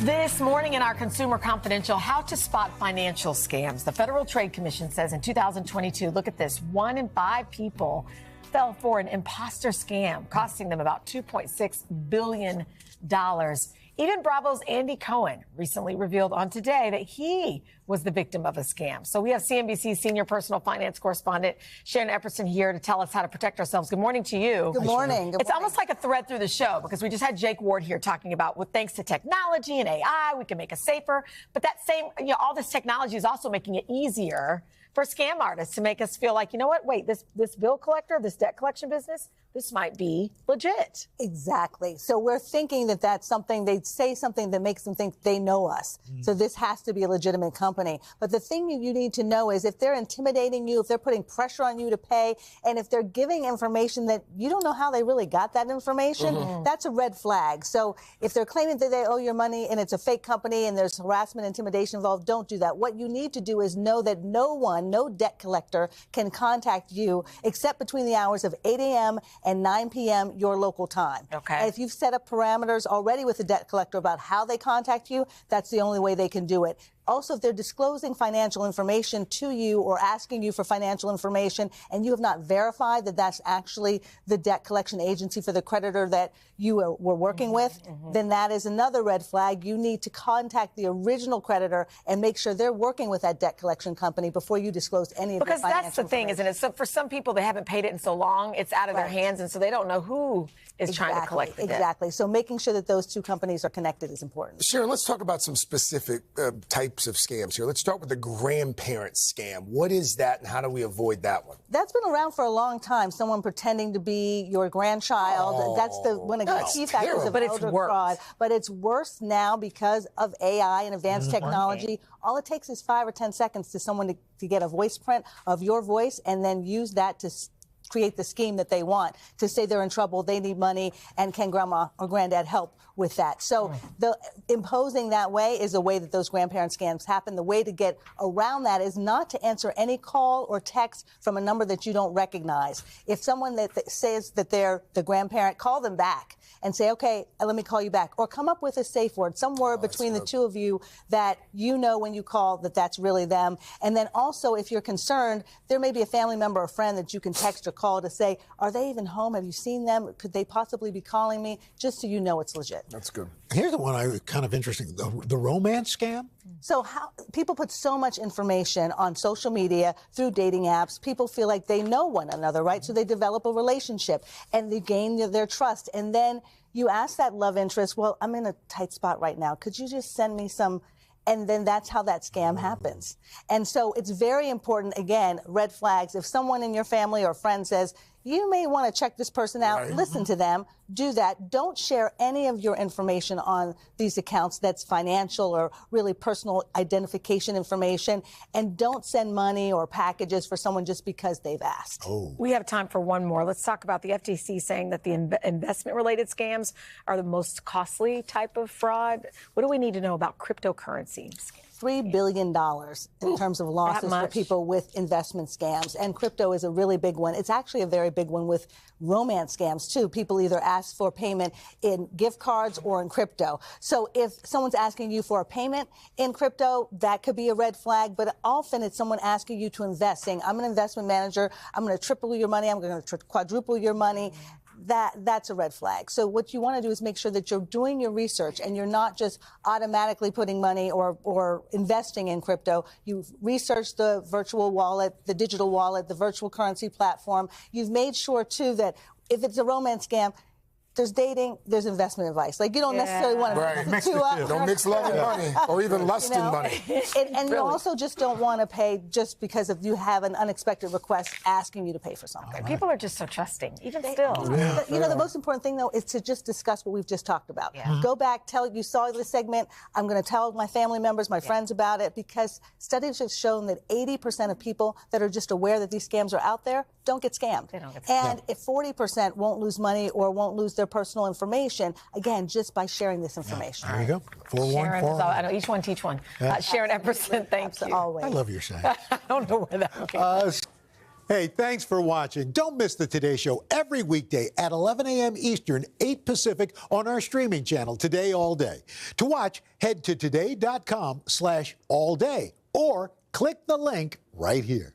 This morning in our Consumer Confidential, how to spot financial scams. The Federal Trade Commission says in 2022, look at this, 1 in 5 people fell for an imposter scam, costing them about $2.6 billion. Even Bravo's Andy Cohen recently revealed on Today that he was the victim of a scam. So we have CNBC senior personal finance correspondent Sharon Epperson here to tell us how to protect ourselves. Good morning to you. Good morning. It's almost like a thread through the show because we just had Jake Ward here talking about, well, thanks to technology and AI, we can make us safer. But that same, all this technology is also making it easier for scam artists to make us feel like, you know what, wait, this bill collector, this debt collection business, this might be legit. Exactly. So we're thinking that that's something, they'd say something that makes them think they know us. So this has to be a legitimate company. But the thing you need to know is if they're intimidating you, if they're putting pressure on you to pay, and if they're giving information that you don't know how they really got that information, that's a red flag. So if they're claiming that they owe your money and it's a fake company and there's harassment, intimidation involved, don't do that. What you need to do is know that no debt collector can contact you except between the hours of 8 a.m. and 9 p.m. your local time. Okay. And if you've set up parameters already with the debt collector about how they contact you, that's the only way they can do it. Also, if they're disclosing financial information to you or asking you for financial information and you have not verified that that's actually the debt collection agency for the creditor that you were working with, then that is another red flag. You need to contact the original creditor and make sure they're working with that debt collection company before you disclose any of the financial information. Because that's the thing, isn't it? So for some people, they haven't paid it in so long, it's out of their hands, and so they don't know who is trying to collect the debt. Exactly. So making sure that those two companies are connected is important. Sharon, let's talk about some specific types of scams here. Let's start with the grandparent scam. What is that and how do we avoid that one? That's been around for a long time. Someone pretending to be your grandchild. That's one of the key factors of elder fraud. But it's worse now because of AI and advanced technology. All it takes is 5 or 10 seconds to someone to get a voice print of your voice and then use that to create the scheme that they want, to say they're in trouble, they need money, and can grandma or granddad help with that? So the imposing that way is the way that those grandparent scams happen. The way to get around that is not to answer any call or text from a number that you don't recognize. If someone that says that they're the grandparent, call them back and say, okay, let me call you back. Or come up with a safe word, some word between the two of you that you know when you call that that's really them. And then also, if you're concerned, there may be a family member or friend that you can text or call to say, are they even home? Have you seen them? Could they possibly be calling me? Just so you know it's legit. That's good. Here's the one kind of interesting, the romance scam. So how people put so much information on social media through dating apps. People feel like they know one another, right? So they develop a relationship and they gain their trust. And then you ask that love interest, well, I'm in a tight spot right now. Could you just send me some? And then that's how that scam happens. And so it's very important, again, red flags. If someone in your family or friend says, you may want to check this person out, listen to them, do that. Don't share any of your information on these accounts that's financial or really personal identification information. And don't send money or packages for someone just because they've asked. We have time for one more. Let's talk about the FTC saying that the investment-related scams are the most costly type of fraud. What do we need to know about cryptocurrency scams? $3 billion in terms of losses for people with investment scams. And crypto is a really big one. It's actually a very big one with romance scams, too. People either ask for payment in gift cards or in crypto. So if someone's asking you for a payment in crypto, that could be a red flag. But often it's someone asking you to invest, saying, I'm an investment manager. I'm going to triple your money. I'm going to quadruple your money. That's a red flag. So what you want to do is make sure that you're doing your research and you're not just automatically putting money or investing in crypto. You've researched the virtual wallet, the digital wallet, the virtual currency platform. You've made sure, too, that if it's a romance scam, there's dating, there's investment advice. Like, you don't necessarily want to mix the two up. Don't mix love and money or even lust and money. And you also just don't want to pay just because you have an unexpected request asking you to pay for something. People are just so trusting, even still. The most important thing, though, is to just discuss what we've just talked about. Go back, you saw this segment. I'm going to tell my family members, my friends about it, because studies have shown that 80% of people that are just aware that these scams are out there don't get scammed. They don't get scammed. And if 40% won't lose money or won't lose their personal information, again, just by sharing this information. There you go. Sharon, I know, each one teach one. Sharon Epperson, thank you. Always. I love your saying. I don't know where that came from. Hey, thanks for watching. Don't miss the Today Show every weekday at 11 a.m. Eastern, 8 Pacific on our streaming channel, Today All Day. To watch, head to today.com/allday or click the link right here.